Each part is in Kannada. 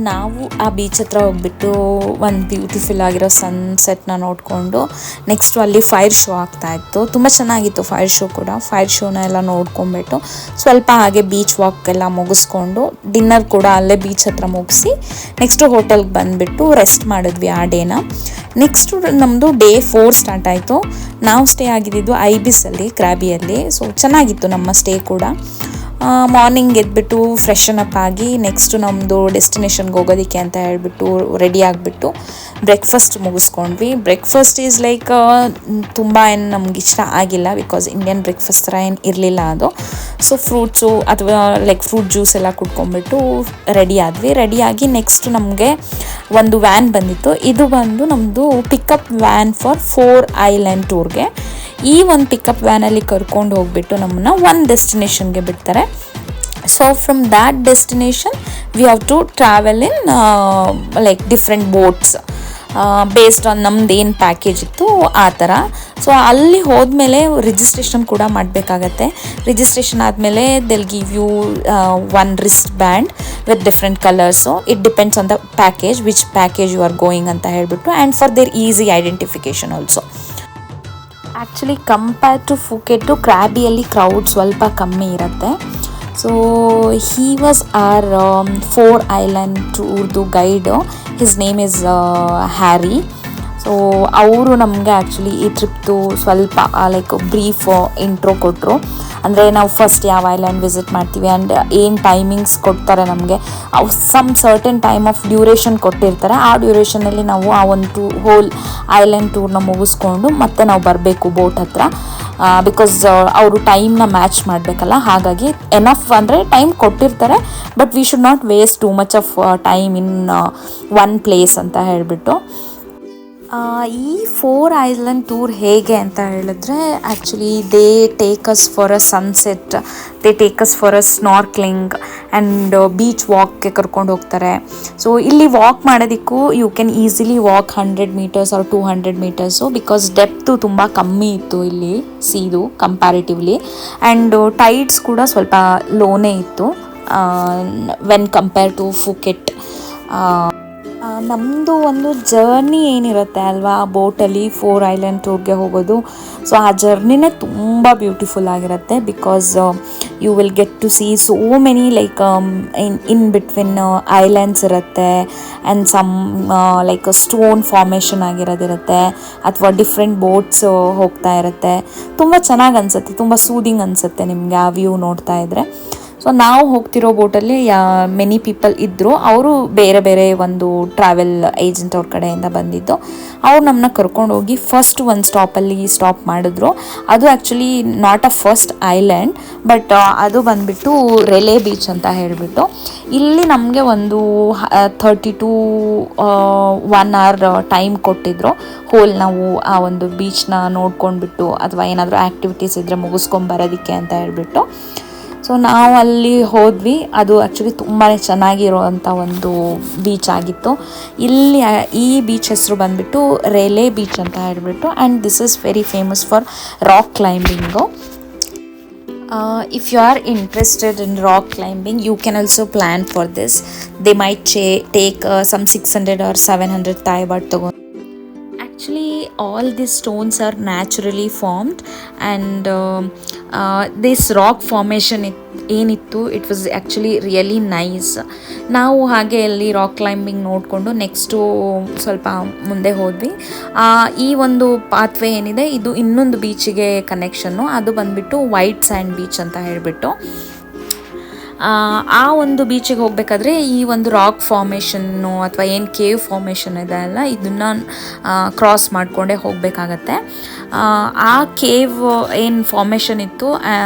ನಾವು ಆ ಬೀಚ್ ಹತ್ರ ಹೋಗ್ಬಿಟ್ಟು ಒಂದು ಬ್ಯೂಟಿಫುಲ್ ಆಗಿರೋ ಸನ್ಸೆಟ್ನ ನೋಡಿಕೊಂಡು ನೆಕ್ಸ್ಟು ಅಲ್ಲಿ ಫೈರ್ ಶೋ ಆಗ್ತಾಯಿತ್ತು. ತುಂಬ ಚೆನ್ನಾಗಿತ್ತು ಫೈರ್ ಶೋ ಕೂಡ. ಫೈರ್ ಶೋನ ಎಲ್ಲ ನೋಡ್ಕೊಂಬಿಟ್ಟು ಸ್ವಲ್ಪ ಹಾಗೆ ಬೀಚ್ ವಾಕ್ ಎಲ್ಲ ಮುಗಿಸ್ಕೊಂಡು ಡಿನ್ನರ್ ಕೂಡ ಅಲ್ಲೇ ಬೀಚ್ ಹತ್ರ ಮುಗಿಸಿ ನೆಕ್ಸ್ಟು ಹೋಟೆಲ್ಗೆ ಬಂದುಬಿಟ್ಟು ರೆಸ್ಟ್ ಮಾಡಿದ್ವಿ ಆ ಡೇನ. ನೆಕ್ಸ್ಟು ನಮ್ಮದು ಡೇ 4 ಸ್ಟಾರ್ಟ್ ಆಯಿತು. ನಾವು ಸ್ಟೇ ಆಗಿದ್ದು ಐಬಿಸಲ್ಲಿ, ಕ್ರಾಬಿಯಲ್ಲಿ. ಸೊ ಚೆನ್ನಾಗಿತ್ತು ನಮ್ಮ ಸ್ಟೇ ಕೂಡ. ಮಾರ್ನಿಂಗ್ ಎದ್ಬಿಟ್ಟು ಫ್ರೆಶನ್ ಅಪ್ ಆಗಿ ನೆಕ್ಸ್ಟ್ ನಮ್ಮದು ಡೆಸ್ಟಿನೇಷನ್ಗೆ ಹೋಗೋದಕ್ಕೆ ಅಂತ ಹೇಳ್ಬಿಟ್ಟು ರೆಡಿ ಆಗಿಬಿಟ್ಟು ಬ್ರೇಕ್ಫಾಸ್ಟ್ ಮುಗಿಸ್ಕೊಂಡ್ವಿ. ಬ್ರೇಕ್ಫಾಸ್ಟ್ ಈಸ್ ಲೈಕ್ ತುಂಬ ಏನು ನಮ್ಗೆ ಇಷ್ಟ ಆಗಿಲ್ಲ, ಬಿಕಾಸ್ ಇಂಡಿಯನ್ ಬ್ರೇಕ್ಫಾಸ್ಟ್ ಥರ ಏನು ಇರಲಿಲ್ಲ ಅದು. ಸೊ ಫ್ರೂಟ್ಸು ಅಥವಾ ಲೈಕ್ ಫ್ರೂಟ್ ಜ್ಯೂಸ್ ಎಲ್ಲ ಕುಡ್ಕೊಂಡ್ಬಿಟ್ಟು ರೆಡಿಯಾಗಿ ನೆಕ್ಸ್ಟ್ ನಮಗೆ ಒಂದು ವ್ಯಾನ್ ಬಂದಿತ್ತು. ಇದು ಬಂದು ನಮ್ಮದು ಪಿಕಪ್ ವ್ಯಾನ್ ಫಾರ್ 4 ಐಲ್ಯಾಂಡ್ ಟೂರ್ಗೆ. ಈ ಒಂದು ಪಿಕಪ್ ವ್ಯಾನಲ್ಲಿ ಕರ್ಕೊಂಡು ಹೋಗ್ಬಿಟ್ಟು ನಮ್ಮನ್ನು ಒಂದು ಡೆಸ್ಟಿನೇಷನ್ಗೆ ಬಿಡ್ತಾರೆ. So from that destination we have to travel in like different boats based on ನಮ್ದು ಏನು ಪ್ಯಾಕೇಜ್ ಇತ್ತು ಆ ಥರ. ಸೊ ಅಲ್ಲಿ ಹೋದ್ಮೇಲೆ ರಿಜಿಸ್ಟ್ರೇಷನ್ ಕೂಡ ಮಾಡಬೇಕಾಗತ್ತೆ. ರಿಜಿಸ್ಟ್ರೇಷನ್ ಆದಮೇಲೆ they'll give you one wrist band with different colours. It depends on the package, which package you are going ಅಂತ ಹೇಳ್ಬಿಟ್ಟು, and for their easy identification also. Actually compare to Phuket ಕ್ರಾಬಿಯಲ್ಲಿ ಕ್ರೌಡ್ ಸ್ವಲ್ಪ ಕಮ್ಮಿ ಇರುತ್ತೆ. So he was our 4 island ಟೂರ್ದು guide. His name is Harry. So ಅವರು ನಮಗೆ ಆ್ಯಕ್ಚುಲಿ ಈ ಟ್ರಿಪ್ದು ಸ್ವಲ್ಪ ಲೈಕ್ ಬ್ರೀಫ್ ಇಂಟ್ರೋ ಕೊಟ್ಟರು. ಅಂದರೆ ನಾವು ಫಸ್ಟ್ ಯಾವ ಐಲ್ಯಾಂಡ್ ವಿಸಿಟ್ ಮಾಡ್ತೀವಿ ಆ್ಯಂಡ್ ಏನು ಟೈಮಿಂಗ್ಸ್ ಕೊಡ್ತಾರೆ ನಮಗೆ. Some certain time of duration ಕೊಟ್ಟಿರ್ತಾರೆ. ಆ ಡ್ಯೂರೇಷನಲ್ಲಿ ನಾವು ಆ ಒಂದು ಹೋಲ್ ಐಲ್ಯಾಂಡ್ ಟೂರ್ನ ಮುಗಿಸ್ಕೊಂಡು ಮತ್ತೆ ನಾವು ಬರಬೇಕು ಬೋಟ್ ಹತ್ರ. ಬಿಕಾಸ್ ಅವರು ಟೈಮ್ನ ಮ್ಯಾಚ್ ಮಾಡಬೇಕಲ್ಲ, ಹಾಗಾಗಿ ಎನಫ್ ಅಂದರೆ ಟೈಮ್ ಕೊಟ್ಟಿರ್ತಾರೆ, but we should not waste too much of time in one place ಅಂತ ಹೇಳಿಬಿಟ್ಟು. ಈ 4 ಐಲ್ಯಾಂಡ್ ಟೂರ್ ಹೇಗೆ ಅಂತ ಹೇಳಿದ್ರೆ, actually they take us for a sunset, they take us for a snorkelling and beach ವಾಕ್ಗೆ ಕರ್ಕೊಂಡು ಹೋಗ್ತಾರೆ. ಸೊ ಇಲ್ಲಿ ವಾಕ್ ಮಾಡೋದಕ್ಕೂ you can easily walk 100 metres or 200 metres, because depth ತುಂಬ ಕಮ್ಮಿ ಇತ್ತು ಇಲ್ಲಿ ಸೀದು ಕಂಪ್ಯಾರಿಟಿವ್ಲಿ. ಆ್ಯಂಡ್ ಟೈಡ್ಸ್ ಕೂಡ ಸ್ವಲ್ಪ ಲೋನೇ ಇತ್ತು ವೆನ್ ಕಂಪೇರ್ ಟು ಫುಕೆಟ್. ನಮ್ಮದು ಒಂದು ಜರ್ನಿ ಏನಿರುತ್ತೆ ಅಲ್ವಾ ಬೋಟಲ್ಲಿ 4 ಐಲ್ಯಾಂಡ್ ಟೂರ್ಗೆ ಹೋಗೋದು, ಸೊ ಆ ಜರ್ನಿನೇ ತುಂಬ ಬ್ಯೂಟಿಫುಲ್ ಆಗಿರುತ್ತೆ. Because you will get to see so many like in between islands ಇರುತ್ತೆ, and some like stone formation ಆಗಿರೋದಿರುತ್ತೆ, ಅಥವಾ ಡಿಫ್ರೆಂಟ್ ಬೋಟ್ಸ್ ಹೋಗ್ತಾ ಇರುತ್ತೆ. ತುಂಬ ಚೆನ್ನಾಗಿ ಅನಿಸುತ್ತೆ, ತುಂಬ ಸೂದಿಂಗ್ ಅನಿಸುತ್ತೆ ನಿಮಗೆ ಆ ವ್ಯೂ ನೋಡ್ತಾ ಇದ್ದರೆ. ಸೊ ನಾವು ಹೋಗ್ತಿರೋ ಬೋಟಲ್ಲಿ ಮೆನಿ ಪೀಪಲ್ ಇದ್ದರು. ಅವರು ಬೇರೆ ಬೇರೆ ಒಂದು ಟ್ರಾವೆಲ್ ಏಜೆಂಟ್ ಅವ್ರ ಕಡೆಯಿಂದ ಬಂದಿದ್ದು. ಅವ್ರು ನಮ್ಮನ್ನ ಕರ್ಕೊಂಡೋಗಿ ಫಸ್ಟ್ ಒಂದು ಸ್ಟಾಪಲ್ಲಿ ಸ್ಟಾಪ್ ಮಾಡಿದ್ರು. ಅದು actually not a first island, but ಅದು ಬಂದುಬಿಟ್ಟು ರೆಲೆ ಬೀಚ್ ಅಂತ ಹೇಳಿಬಿಟ್ಟು. ಇಲ್ಲಿ ನಮಗೆ ಒಂದು 30 to 1 hour ಟೈಮ್ ಕೊಟ್ಟಿದ್ರು. ಹೋಲ್ ನಾವು ಆ ಒಂದು ಬೀಚ್ನ ನೋಡ್ಕೊಂಡ್ಬಿಟ್ಟು ಅಥವಾ ಏನಾದರೂ ಆ್ಯಕ್ಟಿವಿಟೀಸ್ ಇದ್ದರೆ ಮುಗಿಸ್ಕೊಂಬರೋದಕ್ಕೆ ಅಂತ ಹೇಳ್ಬಿಟ್ಟು. ಸೊ ನಾವು ಅಲ್ಲಿ ಹೋದ್ವಿ. ಅದು ಆ್ಯಕ್ಚುಲಿ ತುಂಬಾ ಚೆನ್ನಾಗಿರುವಂಥ ಒಂದು ಬೀಚ್ ಆಗಿತ್ತು. ಇಲ್ಲಿ ಈ ಬೀಚ್ ಹೆಸರು ಬಂದುಬಿಟ್ಟು ರೆಲೆ ಬೀಚ್ ಅಂತ ಹೇಳ್ಬಿಟ್ಟು, and this is very famous for rock climbing. If you are interested in rock climbing, you can also plan for this. They might take some 600 or 700 Thai baht ತಗೊಂಡು. Actually all these stones are naturally formed, and this rock formation ಏನಿತ್ತು it was actually really nice. ನಾವು ಹಾಗೆ ಅಲ್ಲಿ ರಾಕ್ ಕ್ಲೈಂಬಿಂಗ್ ನೋಡಿಕೊಂಡು ನೆಕ್ಸ್ಟು ಸ್ವಲ್ಪ ಮುಂದೆ ಹೋದ್ವಿ. ಈ ಒಂದು ಪಾತ್ವೇ ಏನಿದೆ ಇದು ಇನ್ನೊಂದು ಬೀಚಿಗೆ ಕನೆಕ್ಷನ್ನು. ಅದು ಬಂದುಬಿಟ್ಟು ವೈಟ್ ಸ್ಯಾಂಡ್ ಬೀಚ್ ಅಂತ ಹೇಳಿಬಿಟ್ಟು. ಆ ಒಂದು ಬೀಚಿಗೆ ಹೋಗಬೇಕಾದ್ರೆ ಈ ಒಂದು ರಾಕ್ ಫಾರ್ಮೇಷನ್ನು ಅಥವಾ ಏನು ಕೇವ್ ಫಾರ್ಮೇಷನ್ ಇದೆ ಅಲ್ಲ, ಇದನ್ನು ಕ್ರಾಸ್ ಮಾಡಿಕೊಂಡೇ ಹೋಗಬೇಕಾಗತ್ತೆ. ಆ ಕೇವ್ ಏನು ಫಾರ್ಮೇಷನ್ ಇತ್ತು,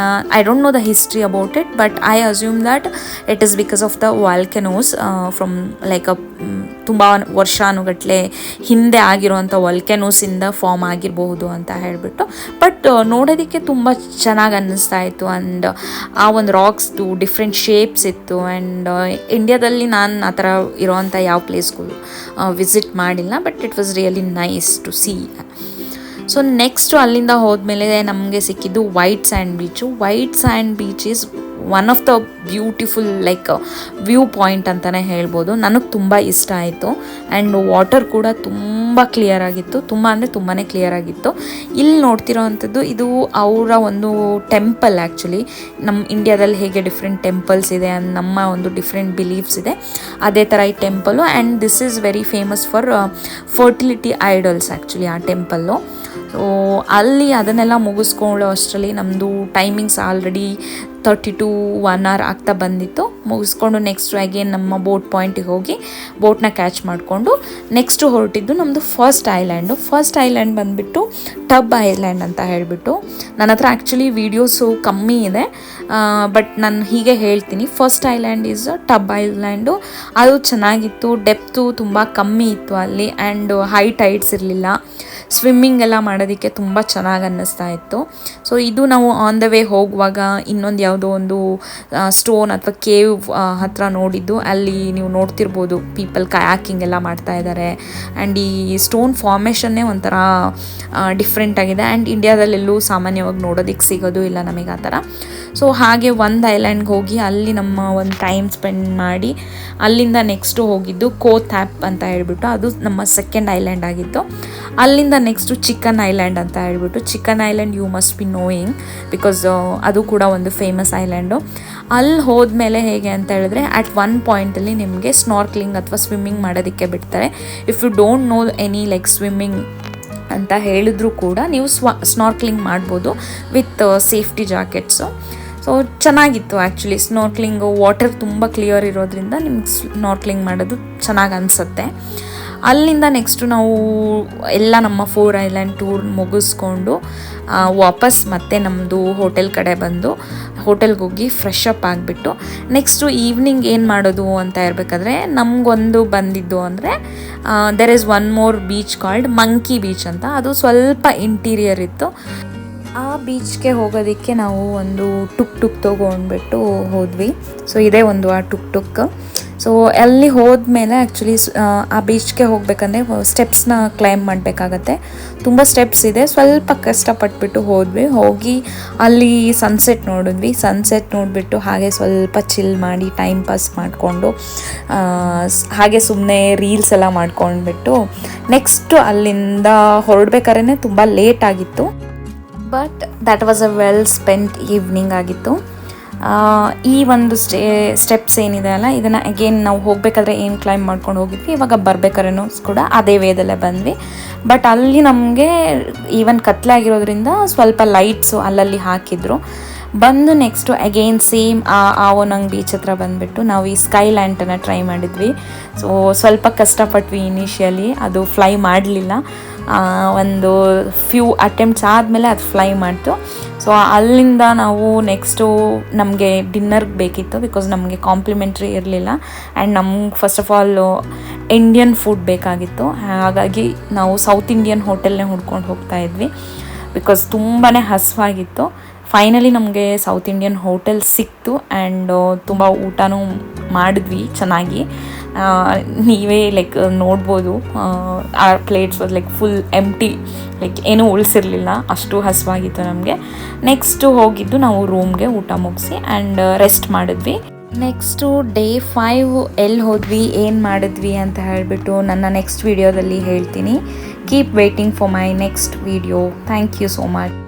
I don't know the history about it, but I assume that it is because of the volcanoes from like ತುಂಬ ವರ್ಷಾನುಗಟ್ಟಲೆ ಹಿಂದೆ ಆಗಿರುವಂಥ ವಾಲ್ಕೆನೋಸಿಂದ ಫಾರ್ಮ್ ಆಗಿರಬಹುದು ಅಂತ ಹೇಳಿಬಿಟ್ಟು. ಬಟ್ ನೋಡೋದಕ್ಕೆ ತುಂಬ ಚೆನ್ನಾಗಿ ಅನ್ನಿಸ್ತಾ ಇತ್ತು. ಆ್ಯಂಡ್ ಆ ಒಂದು ರಾಕ್ಸ್ದು ಡಿಫ್ರೆಂಟ್ ಶೇಪ್ಸ್ ಇತ್ತು. ಆ್ಯಂಡ್ ಇಂಡಿಯಾದಲ್ಲಿ ನಾನು ಆ ಥರ ಇರೋವಂಥ ಯಾವ ಪ್ಲೇಸ್ಗೂ ವಿಸಿಟ್ ಮಾಡಿಲ್ಲ, but it was really nice to see. So next ಅಲ್ಲಿಂದ ಹೋದ್ಮೇಲೆ ನಮಗೆ ಸಿಕ್ಕಿದ್ದು white sand beach. White sand beach is one of the beautiful like view point ಅಂತಲೇ ಹೇಳ್ಬೋದು. ನನಗೆ ತುಂಬ ಇಷ್ಟ ಆಯಿತು. ಆ್ಯಂಡ್ ವಾಟರ್ ಕೂಡ ತುಂಬ ಕ್ಲಿಯರ್ ಆಗಿತ್ತು, ತುಂಬ ಅಂದರೆ ತುಂಬಾ ಕ್ಲಿಯರ್ ಆಗಿತ್ತು. ಇಲ್ಲಿ ನೋಡ್ತಿರೋ ಅಂಥದ್ದು ಇದು ಅವರ ಒಂದು ಟೆಂಪಲ್. ಆ್ಯಕ್ಚುಲಿ ನಮ್ಮ ಇಂಡಿಯಾದಲ್ಲಿ ಹೇಗೆ ಡಿಫ್ರೆಂಟ್ ಟೆಂಪಲ್ಸ್ ಇದೆ, ನಮ್ಮ ಒಂದು ಡಿಫ್ರೆಂಟ್ ಬಿಲೀಫ್ಸ್ ಇದೆ, ಅದೇ ಥರ ಈ temple. And this is very famous for fertility idols actually ಆ ಟೆಂಪಲ್ಲು. ಸೊ ಅಲ್ಲಿ ಅದನ್ನೆಲ್ಲ ಮುಗಿಸ್ಕೊಳ್ಳೋ ಅಷ್ಟರಲ್ಲಿ ನಮ್ಮದು ಟೈಮಿಂಗ್ಸ್ ಆಲ್ರೆಡಿ 30 to 1 hour ಆಗ್ತಾ ಬಂದಿತ್ತು. ಮುಗಿಸ್ಕೊಂಡು ನೆಕ್ಸ್ಟ್ ಅಗೇನ್ ನಮ್ಮ ಬೋಟ್ ಪಾಯಿಂಟಿಗೆ ಹೋಗಿ ಬೋಟ್ನ ಕ್ಯಾಚ್ ಮಾಡಿಕೊಂಡು ನೆಕ್ಸ್ಟು ಹೊರಟಿದ್ದು ನಮ್ಮದು ಫಸ್ಟ್ ಐಲ್ಯಾಂಡ್ ಬಂದುಬಿಟ್ಟು ಟಬ್ ಐಲ್ಯಾಂಡ್ ಅಂತ ಹೇಳಿಬಿಟ್ಟು. ನನ್ನ ಹತ್ರ ಆ್ಯಕ್ಚುಲಿ ವೀಡಿಯೋಸು ಕಮ್ಮಿ ಇದೆ, ಬಟ್ ನಾನು ಹೀಗೆ ಹೇಳ್ತೀನಿ. First island is tub island. ಅದು ಚೆನ್ನಾಗಿತ್ತು, ಡೆಪ್ತು ತುಂಬ ಕಮ್ಮಿ ಇತ್ತು ಅಲ್ಲಿ, ಆ್ಯಂಡ್ ಹೈ ಟೈಡ್ಸ್ ಇರಲಿಲ್ಲ. ಸ್ವಿಮ್ಮಿಂಗ್ ಎಲ್ಲ ಮಾಡೋದಕ್ಕೆ ತುಂಬ ಚೆನ್ನಾಗಿ ಅನ್ನಿಸ್ತಾ ಇತ್ತು. ಸೊ ಇದು ನಾವು ಆನ್ ದ ವೇ ಹೋಗುವಾಗ ಇನ್ನೊಂದು ಯಾವುದೋ ಒಂದು ಸ್ಟೋನ್ ಅಥವಾ ಕೇವ್ ಹತ್ರ ನೋಡಿದ್ದು. ಅಲ್ಲಿ ನೀವು ನೋಡ್ತಿರ್ಬೋದು ಪೀಪಲ್ ಕಯಾಕಿಂಗ್ ಎಲ್ಲ ಮಾಡ್ತಾ ಇದ್ದಾರೆ. ಆ್ಯಂಡ್ ಈ ಸ್ಟೋನ್ ಫಾರ್ಮೇಷನ್ನೇ ಒಂಥರ ಡಿಫ್ರೆಂಟ್ ಆಗಿದೆ. ಆ್ಯಂಡ್ ಇಂಡಿಯಾದಲ್ಲೆಲ್ಲೂ ಸಾಮಾನ್ಯವಾಗಿ ನೋಡೋದಕ್ಕೆ ಸಿಗೋದು ಇಲ್ಲ ನಮಗೆ ಆ ಥರ. ಸೊ ಹಾಗೆ ಒಂದು ಐಲ್ಯಾಂಡ್ಗೆ ಹೋಗಿ ಅಲ್ಲಿ ನಮ್ಮ ಒಂದು ಟೈಮ್ ಸ್ಪೆಂಡ್ ಮಾಡಿ ಅಲ್ಲಿಂದ ನೆಕ್ಸ್ಟು ಹೋಗಿದ್ದು ಕೋಥ್ಯಾಪ್ ಅಂತ ಹೇಳ್ಬಿಟ್ಟು, ಅದು ನಮ್ಮ ಸೆಕೆಂಡ್ ಐಲ್ಯಾಂಡ್ ಆಗಿತ್ತು. ಅಲ್ಲಿಂದ ನೆಕ್ಸ್ಟು ಚಿಕನ್ ಐಲ್ಯಾಂಡ್ ಅಂತ ಹೇಳ್ಬಿಟ್ಟು, chicken island you must be knowing because ಅದು ಕೂಡ ಒಂದು ಫೇಮಸ್ ಐಲ್ಯಾಂಡು. ಅಲ್ಲಿ ಹೋದ್ಮೇಲೆ ಹೇಗೆ ಅಂತ ಹೇಳಿದ್ರೆ ಅಟ್ ಒನ್ ಪಾಯಿಂಟಲ್ಲಿ ನಿಮಗೆ ಸ್ನಾರ್ಕ್ಲಿಂಗ್ ಅಥವಾ ಸ್ವಿಮ್ಮಿಂಗ್ ಮಾಡೋದಕ್ಕೆ ಬಿಡ್ತಾರೆ. If you don't know any like swimming ಅಂತ ಹೇಳಿದ್ರು ಕೂಡ ನೀವು ಸ್ನಾರ್ಕ್ಲಿಂಗ್ ಮಾಡ್ಬೋದು ವಿತ್ ಸೇಫ್ಟಿ ಜಾಕೆಟ್ಸು. ಸೊ ಚೆನ್ನಾಗಿತ್ತು ಆ್ಯಕ್ಚುಲಿ ಸ್ನಾರ್ಕ್ಲಿಂಗು. ವಾಟರ್ ತುಂಬ ಕ್ಲಿಯರ್ ಇರೋದ್ರಿಂದ ನಿಮ್ಗೆ ಸ್ನಾರ್ಕ್ಲಿಂಗ್ ಮಾಡೋದು ಚೆನ್ನಾಗಿ ಅನಿಸುತ್ತೆ. ಅಲ್ಲಿಂದ ನೆಕ್ಸ್ಟು ನಾವು ಎಲ್ಲ ನಮ್ಮ 4 ಐಲ್ಯಾಂಡ್ ಟೂರ್ ಮುಗಿಸ್ಕೊಂಡು ವಾಪಸ್ ಮತ್ತೆ ನಮ್ಮದು ಹೋಟೆಲ್ ಕಡೆ ಬಂದು ಹೋಟೆಲ್ಗೆ ಹೋಗಿ ಫ್ರೆಶ್ ಅಪ್ ಆಗಿಬಿಟ್ಟು ನೆಕ್ಸ್ಟು ಈವ್ನಿಂಗ್ ಏನು ಮಾಡೋದು ಅಂತ ಇರಬೇಕಾದ್ರೆ ನಮಗೊಂದು ಬಂದಿದ್ದು ಅಂದರೆ there is one more beach called monkey beach ಅಂತ. ಅದು ಸ್ವಲ್ಪ ಇಂಟೀರಿಯರ್ ಇತ್ತು. ಆ ಬೀಚ್ಗೆ ಹೋಗೋದಕ್ಕೆ ನಾವು ಒಂದು ಟುಕ್ ತೊಗೊಂಡ್ಬಿಟ್ಟು ಹೋದ್ವಿ. ಸೊ ಇದೇ ಒಂದು ಆ ಟುಕ್. ಸೊ ಅಲ್ಲಿ ಹೋದ್ಮೇಲೆ ಆ್ಯಕ್ಚುಲಿ ಆ ಬೀಚ್ಗೆ ಹೋಗ್ಬೇಕಂದ್ರೆ ಸ್ಟೆಪ್ಸ್ನ ಕ್ಲೈಂಬ್ ಮಾಡಬೇಕಾಗತ್ತೆ. ತುಂಬ ಸ್ಟೆಪ್ಸ್ ಇದೆ, ಸ್ವಲ್ಪ ಕಷ್ಟಪಟ್ಬಿಟ್ಟು ಹೋಗಿ ಅಲ್ಲಿ ಸನ್ಸೆಟ್ ನೋಡಿಬಿಟ್ಟು ಹಾಗೆ ಸ್ವಲ್ಪ ಚಿಲ್ ಮಾಡಿ ಟೈಮ್ ಪಾಸ್ ಮಾಡಿಕೊಂಡು ಹಾಗೆ ಸುಮ್ಮನೆ ರೀಲ್ಸ್ ಎಲ್ಲ ಮಾಡ್ಕೊಂಡ್ಬಿಟ್ಟು ನೆಕ್ಸ್ಟು ಅಲ್ಲಿಂದ ಹೊರಡ್ಬೇಕಾದ್ರೆ ತುಂಬ ಲೇಟ್ ಆಗಿತ್ತು. But that was a well spent evening ಆಗಿತ್ತು. ಈ ಒಂದು ಸ್ಟೆಪ್ಸ್ ಏನಿದೆ ಅಲ್ಲ, ಇದನ್ನು ಅಗೇನ್ ನಾವು ಹೋಗಬೇಕಾದ್ರೆ ಏನು ಕ್ಲೈಂಬ್ ಮಾಡ್ಕೊಂಡು ಹೋಗಿದ್ವಿ, ಇವಾಗ ಬರಬೇಕಾದ್ರೂ ಕೂಡ ಅದೇ ವೇದಲ್ಲೇ ಬಂದ್ವಿ. ಬಟ್ ಅಲ್ಲಿ ನಮಗೆ ಈವನ್ ಕತ್ಲೆ ಆಗಿರೋದ್ರಿಂದ ಸ್ವಲ್ಪ ಲೈಟ್ಸು ಅಲ್ಲಲ್ಲಿ ಹಾಕಿದ್ರು. ಬಂದು ನೆಕ್ಸ್ಟು ಅಗೇನ್ ಸೇಮ್ ಆವೊನಂಗ್ ಬೀಚ್ ಹತ್ರ ಬಂದುಬಿಟ್ಟು ನಾವು ಈ ಸ್ಕೈ ಲ್ಯಾಂಟನ್ನು ಟ್ರೈ ಮಾಡಿದ್ವಿ. ಸೊ ಸ್ವಲ್ಪ ಕಷ್ಟಪಟ್ವಿ ಇನಿಷಿಯಲಿ, ಅದು ಫ್ಲೈ ಮಾಡಲಿಲ್ಲ. ಒಂದು ಫ್ಯೂ ಅಟೆಂಪ್ಟ್ಸ್ ಆದಮೇಲೆ ಅದು ಫ್ಲೈ ಮಾಡ್ತು. ಸೊ ಅಲ್ಲಿಂದ ನಾವು ನೆಕ್ಸ್ಟು ನಮಗೆ ಡಿನ್ನರ್ಗೆ ಬೇಕಿತ್ತು ಬಿಕಾಸ್ ನಮಗೆ ಕಾಂಪ್ಲಿಮೆಂಟ್ರಿ ಇರಲಿಲ್ಲ. ಆ್ಯಂಡ್ ನಮ್ಗೆ first of all Indian food ಬೇಕಾಗಿತ್ತು. ಹಾಗಾಗಿ ನಾವು ಸೌತ್ ಇಂಡಿಯನ್ ಹೋಟೆಲ್ನೇ ಹುಡ್ಕೊಂಡು ಹೋಗ್ತಾ ಇದ್ವಿ ಬಿಕಾಸ್ ತುಂಬಾ ಹಸಿವಾಗಿತ್ತು. ಫೈನಲಿ ನಮಗೆ ಸೌತ್ ಇಂಡಿಯನ್ ಹೋಟೆಲ್ ಸಿಕ್ತು ಆ್ಯಂಡ್ ತುಂಬ ಊಟನೂ ಮಾಡಿದ್ವಿ ಚೆನ್ನಾಗಿ. ನೀವೇ ಲೈಕ್ ನೋಡ್ಬೋದು ಆ plates was like full empty, like ಏನೂ ಉಳಿಸಿರಲಿಲ್ಲ, ಅಷ್ಟು ಹಸಿವಾಗಿತ್ತು ನಮಗೆ. ನೆಕ್ಸ್ಟು ಹೋಗಿದ್ದು ನಾವು ರೂಮ್ಗೆ ಊಟ ಮುಗಿಸಿ ಆ್ಯಂಡ್ ರೆಸ್ಟ್ ಮಾಡಿದ್ವಿ. ನೆಕ್ಸ್ಟು ಡೇ 5 ಎಲ್ಲಿ ಹೋದ್ವಿ, ಏನು ಮಾಡಿದ್ವಿ ಅಂತ ಹೇಳಿಬಿಟ್ಟು ನನ್ನ ನೆಕ್ಸ್ಟ್ ವೀಡಿಯೋದಲ್ಲಿ ಹೇಳ್ತೀನಿ. Keep waiting for my next video. Thank you so much.